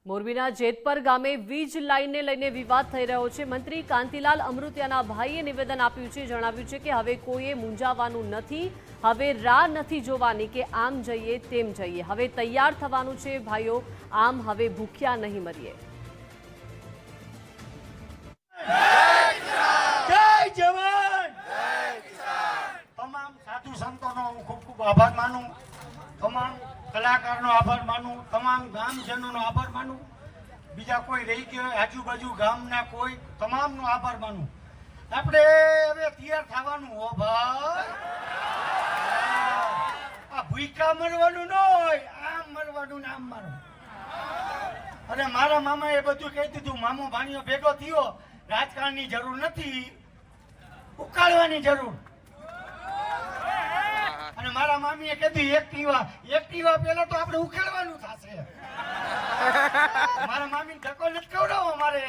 મોરબીના જેતપર ગામે વીજ લાઇનને લઈને વિવાદ થઈ રહ્યો છે। મંત્રી કાંતિલાલ અમૃતિયાના ભાઈએ નિવેદન આપ્યું છે। જણાવ્યું છે કે હવે કોઈએ મૂંઝાવાનું નથી, હવે રાહ નથી જોવાની કે આમ જઈએ તેમ જઈએ, હવે તૈયાર થવાનું છે ભાઈઓ, આમ હવે ભૂખ્યા નહીં મરીએ। જય જવાન જય કિસાન। તમામ સાધુ સંતોનો ખૂબ ખૂબ આભાર માનું, તમામ કલાકારનો આભાર માનું, તમામ ગામજનોનો આભાર માનું, બીજા કોઈ રહી ગયો આજુબાજુ ગામના કોઈ તમામનો આભાર માનું। આપણે હવે તૈયાર થવાનું હો ભાઈ, આ ભૂખ્યા મરવાનું ન હોય, આમ મરવાનું ને આમ મરવાનું। અને મારા મામાએ બધું કહી દીધું, મામો ભાણિયો ભેગો થયો, રાજકારણની જરૂર નથી, ઉકાળવાની જરૂર। અને મારા મામીએ કીધું એક્ટિવા પેલા તો આપણે ઉખાડવાનું થશે। મારા મામીને ધક્કો નથી ખવડાવો મારે।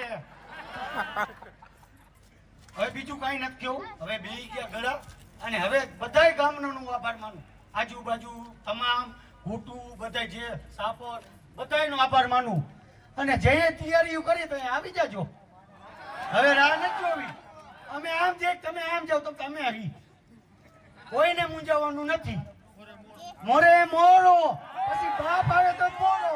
હવે બીજું કઈ નથી કેવું, હવે બેહી ગયા ગળા, અને હવે બધાય ગામનો આભાર માનું, આજુબાજુ તમામ ઘૂટું બધાય જે સાપર બધાયનો આભાર માનું। અને જે તૈયારીઓ કરી તો આવી જાજો, હવે રાહ નથી જોવી। અમે આમ જઈ તમે આમ જાવ તો તમે આવી, કોઈને મૂંઝાવાનું નથી। મોરે મોરો, પછી બાપ આવે તો મોરો।